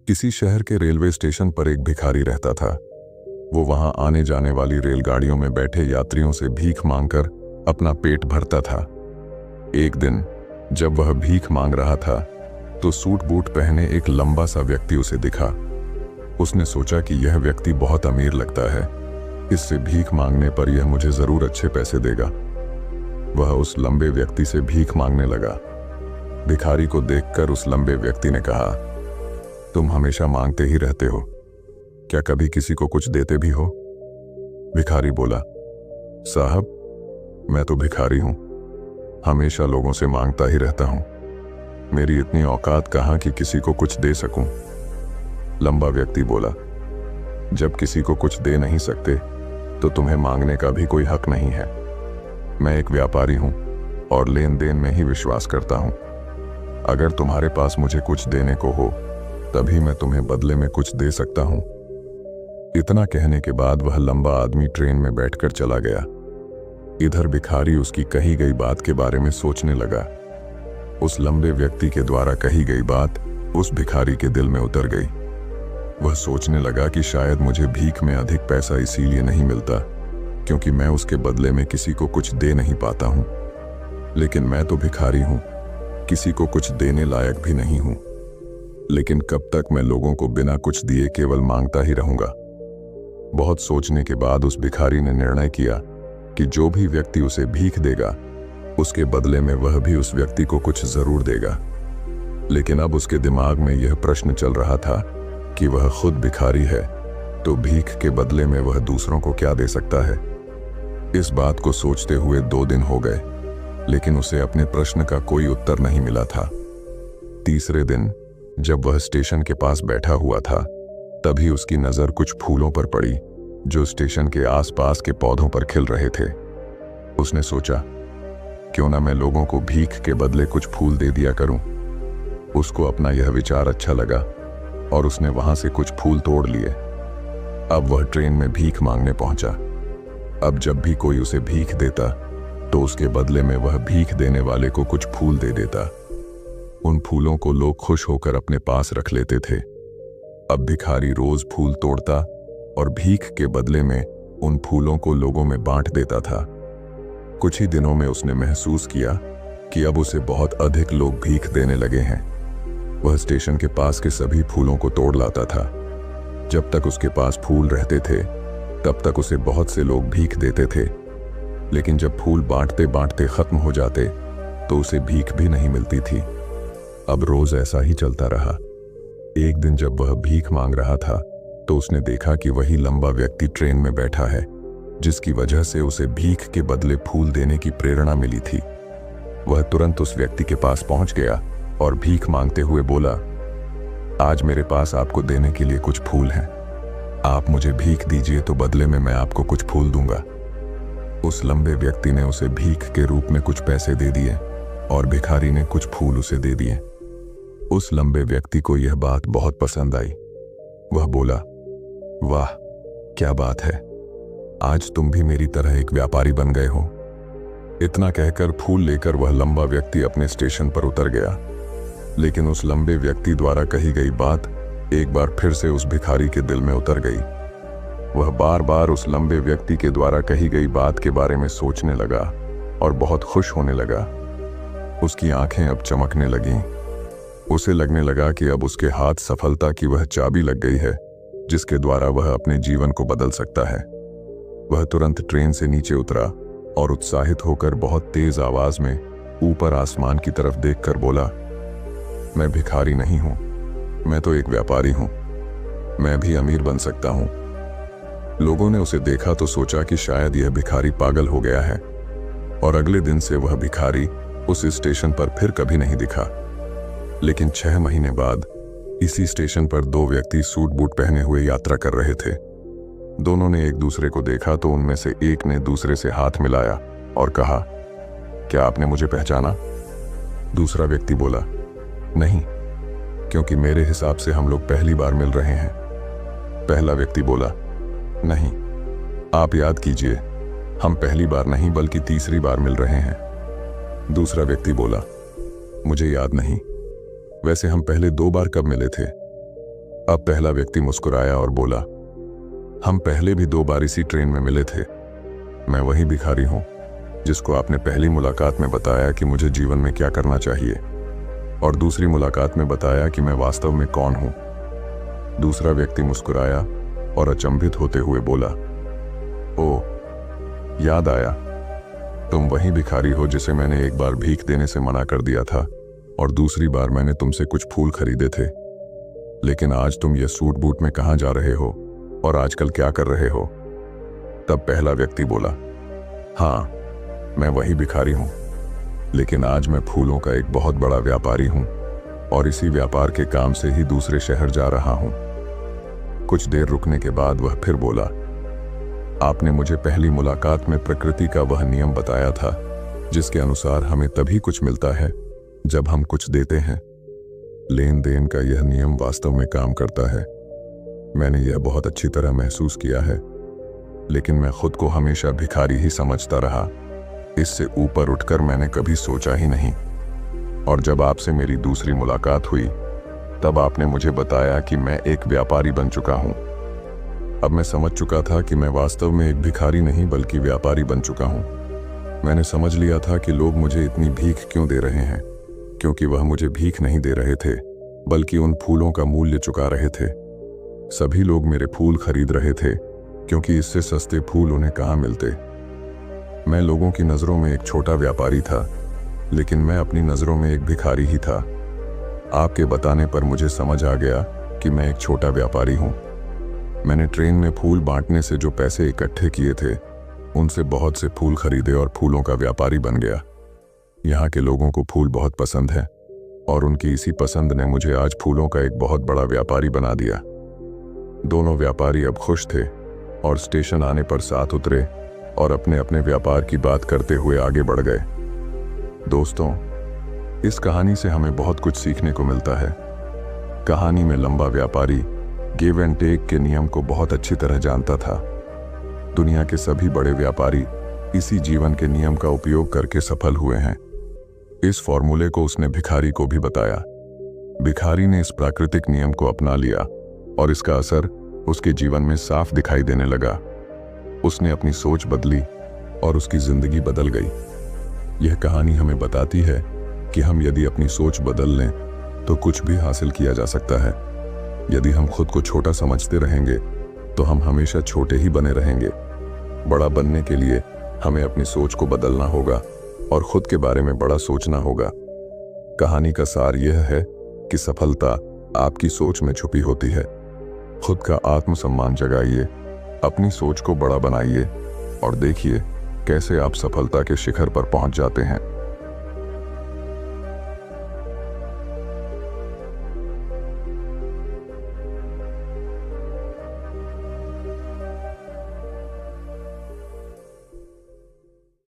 किसी शहर के रेलवे स्टेशन पर एक भिखारी रहता था। वो वहां आने जाने वाली रेलगाड़ियों में बैठे यात्रियों से भीख मांगकर अपना पेट भरता था। एक दिन जब वह भीख मांग रहा था तो सूट बूट पहने एक लंबा सा व्यक्ति उसे दिखा। उसने सोचा कि यह व्यक्ति बहुत अमीर लगता है, इससे भीख मांगने पर यह मुझे जरूर अच्छे पैसे देगा। वह उस लंबे व्यक्ति से भीख मांगने लगा। भिखारी को देखकर उस लंबे व्यक्ति ने कहा, तुम हमेशा मांगते ही रहते हो, क्या कभी किसी को कुछ देते भी हो? भिखारी बोला, साहब मैं तो भिखारी हूं, हमेशा लोगों से मांगता ही रहता हूं, मेरी इतनी औकात कहां कि किसी को कुछ दे सकूं। लंबा व्यक्ति बोला, जब किसी को कुछ दे नहीं सकते तो तुम्हें मांगने का भी कोई हक नहीं है। मैं एक व्यापारी हूं और लेन देन में ही विश्वास करता हूं। अगर तुम्हारे पास मुझे कुछ देने को हो तभी मैं तुम्हें बदले में कुछ दे सकता हूं। इतना कहने के बाद वह लंबा आदमी ट्रेन में बैठकर चला गया। इधर भिखारी उसकी कही गई बात के बारे में सोचने लगा। उस लंबे व्यक्ति के द्वारा कही गई बात उस भिखारी के दिल में उतर गई। वह सोचने लगा कि शायद मुझे भीख में अधिक पैसा इसीलिए नहीं मिलता क्योंकि मैं उसके बदले में किसी को कुछ दे नहीं पाता हूं। लेकिन मैं तो भिखारी हूं, किसी को कुछ देने लायक भी नहीं हूं। लेकिन कब तक मैं लोगों को बिना कुछ दिए केवल मांगता ही रहूंगा? बहुत सोचने के बाद उस भिखारी ने निर्णय किया कि जो भी व्यक्ति उसे भीख देगा उसके बदले में वह भी उस व्यक्ति को कुछ जरूर देगा। लेकिन अब उसके दिमाग में यह प्रश्न चल रहा था कि वह खुद भिखारी है तो भीख के बदले में वह दूसरों को क्या दे सकता है। इस बात को सोचते हुए 2 दिन हो गए, लेकिन उसे अपने प्रश्न का कोई उत्तर नहीं मिला था। तीसरे दिन जब वह स्टेशन के पास बैठा हुआ था तभी उसकी नजर कुछ फूलों पर पड़ी जो स्टेशन के आसपास के पौधों पर खिल रहे थे। उसने सोचा, क्यों ना मैं लोगों को भीख के बदले कुछ फूल दे दिया करूं। उसको अपना यह विचार अच्छा लगा और उसने वहां से कुछ फूल तोड़ लिए। अब वह ट्रेन में भीख मांगने पहुंचा। अब जब भी कोई उसे भीख देता तो उसके बदले में वह भीख देने वाले को कुछ फूल दे देता। उन फूलों को लोग खुश होकर अपने पास रख लेते थे। अब भिखारी रोज फूल तोड़ता और भीख के बदले में उन फूलों को लोगों में बांट देता था। कुछ ही दिनों में उसने महसूस किया कि अब उसे बहुत अधिक लोग भीख देने लगे हैं। वह स्टेशन के पास के सभी फूलों को तोड़ लाता था। जब तक उसके पास फूल रहते थे तब तक उसे बहुत से लोग भीख देते थे, लेकिन जब फूल बांटते बांटते खत्म हो जाते तो उसे भीख भी नहीं मिलती थी। अब रोज ऐसा ही चलता रहा। एक दिन जब वह भीख मांग रहा था तो उसने देखा कि वही लंबा व्यक्ति ट्रेन में बैठा है जिसकी वजह से उसे भीख के बदले फूल देने की प्रेरणा मिली थी। वह तुरंत उस व्यक्ति के पास पहुंच गया और भीख मांगते हुए बोला, आज मेरे पास आपको देने के लिए कुछ फूल हैं, आप मुझे भीख दीजिए तो बदले में मैं आपको कुछ फूल दूंगा। उस लंबे व्यक्ति ने उसे भीख के रूप में कुछ पैसे दे दिए और भिखारी ने कुछ फूल उसे दे दिए। उस लंबे व्यक्ति को यह बात बहुत पसंद आई। वह बोला, वाह क्या बात है, आज तुम भी मेरी तरह एक व्यापारी बन गए हो। इतना कहकर फूल लेकर वह लंबा व्यक्ति अपने स्टेशन पर उतर गया। लेकिन उस लंबे व्यक्ति द्वारा कही गई बात एक बार फिर से उस भिखारी के दिल में उतर गई। वह बार बार उस लंबे व्यक्ति के द्वारा कही गई बात के बारे में सोचने लगा और बहुत खुश होने लगा। उसकी आंखें अब चमकने लगीं। उसे लगने लगा कि अब उसके हाथ सफलता की वह चाबी लग गई है जिसके द्वारा वह अपने जीवन को बदल सकता है। वह तुरंत ट्रेन से नीचे उतरा और उत्साहित होकर बहुत तेज आवाज में ऊपर आसमान की तरफ देखकर बोला, मैं भिखारी नहीं हूं, मैं तो एक व्यापारी हूं, मैं भी अमीर बन सकता हूं। लोगों ने उसे देखा तो सोचा कि शायद यह भिखारी पागल हो गया है और अगले दिन से वह भिखारी उस स्टेशन पर फिर कभी नहीं दिखा। लेकिन 6 महीने बाद इसी स्टेशन पर 2 व्यक्ति सूट बूट पहने हुए यात्रा कर रहे थे। दोनों ने एक दूसरे को देखा तो उनमें से एक ने दूसरे से हाथ मिलाया और कहा, क्या आपने मुझे पहचाना? दूसरा व्यक्ति बोला, नहीं, क्योंकि मेरे हिसाब से हम लोग पहली बार मिल रहे हैं। पहला व्यक्ति बोला, नहीं, आप याद कीजिए, हम पहली बार नहीं बल्कि तीसरी बार मिल रहे हैं। दूसरा व्यक्ति बोला, मुझे याद नहीं, वैसे हम पहले 2 बार कब मिले थे? अब पहला व्यक्ति मुस्कुराया और बोला, हम पहले भी 2 बार इसी ट्रेन में मिले थे। मैं वही भिखारी हूं जिसको आपने पहली मुलाकात में बताया कि मुझे जीवन में क्या करना चाहिए, और दूसरी मुलाकात में बताया कि मैं वास्तव में कौन हूं। दूसरा व्यक्ति मुस्कुराया और अचंभित होते हुए बोला, ओ, याद आया, तुम वही भिखारी हो जिसे मैंने एक बार भीख देने से मना कर दिया था और दूसरी बार मैंने तुमसे कुछ फूल खरीदे थे। लेकिन आज तुम ये सूट बूट में कहाँ जा रहे हो और आजकल क्या कर रहे हो? तब पहला व्यक्ति बोला, हाँ, मैं वही भिखारी हूं, लेकिन आज मैं फूलों का एक बहुत बड़ा व्यापारी हूं और इसी व्यापार के काम से ही दूसरे शहर जा रहा हूं। कुछ देर रुकने के बाद वह फिर बोला, आपने मुझे पहली मुलाकात में प्रकृति का वह नियम बताया था जिसके अनुसार हमें तभी कुछ मिलता है जब हम कुछ देते हैं। लेन देन का यह नियम वास्तव में काम करता है। मैंने यह बहुत अच्छी तरह महसूस किया है, लेकिन मैं खुद को हमेशा भिखारी ही समझता रहा। इससे ऊपर उठकर मैंने कभी सोचा ही नहीं। और जब आपसे मेरी दूसरी मुलाकात हुई तब आपने मुझे बताया कि मैं एक व्यापारी बन चुका हूं। अब मैं समझ चुका था कि मैं वास्तव में एक भिखारी नहीं बल्कि व्यापारी बन चुका हूं। मैंने समझ लिया था कि लोग मुझे इतनी भीख क्यों दे रहे हैं, क्योंकि वह मुझे भीख नहीं दे रहे थे बल्कि उन फूलों का मूल्य चुका रहे थे। सभी लोग मेरे फूल खरीद रहे थे क्योंकि इससे सस्ते फूल उन्हें कहाँ मिलते। मैं लोगों की नज़रों में एक छोटा व्यापारी था, लेकिन मैं अपनी नज़रों में एक भिखारी ही था। आपके बताने पर मुझे समझ आ गया कि मैं एक छोटा व्यापारी हूँ। मैंने ट्रेन में फूल बांटने से जो पैसे इकट्ठे किए थे उनसे बहुत से फूल खरीदे और फूलों का व्यापारी बन गया। यहाँ के लोगों को फूल बहुत पसंद है और उनकी इसी पसंद ने मुझे आज फूलों का एक बहुत बड़ा व्यापारी बना दिया। दोनों व्यापारी अब खुश थे और स्टेशन आने पर साथ उतरे और अपने अपने व्यापार की बात करते हुए आगे बढ़ गए। दोस्तों, इस कहानी से हमें बहुत कुछ सीखने को मिलता है। कहानी में लंबा व्यापारी गिव एंड टेक के नियम को बहुत अच्छी तरह जानता था। दुनिया के सभी बड़े व्यापारी इसी जीवन के नियम का उपयोग करके सफल हुए हैं। इस फॉर्मूले को उसने भिखारी को भी बताया। भिखारी ने इस प्राकृतिक नियम को अपना लिया और इसका असर उसके जीवन में साफ दिखाई देने लगा। उसने अपनी सोच बदली और उसकी जिंदगी बदल गई। यह कहानी हमें बताती है कि हम यदि अपनी सोच बदल लें तो कुछ भी हासिल किया जा सकता है। यदि हम खुद को छोटा समझते रहेंगे तो हम हमेशा छोटे ही बने रहेंगे। बड़ा बनने के लिए हमें अपनी सोच को बदलना होगा और खुद के बारे में बड़ा सोचना होगा। कहानी का सार यह है कि सफलता आपकी सोच में छुपी होती है। खुद का आत्मसम्मान जगाइए, अपनी सोच को बड़ा बनाइए और देखिए कैसे आप सफलता के शिखर पर पहुंच जाते हैं।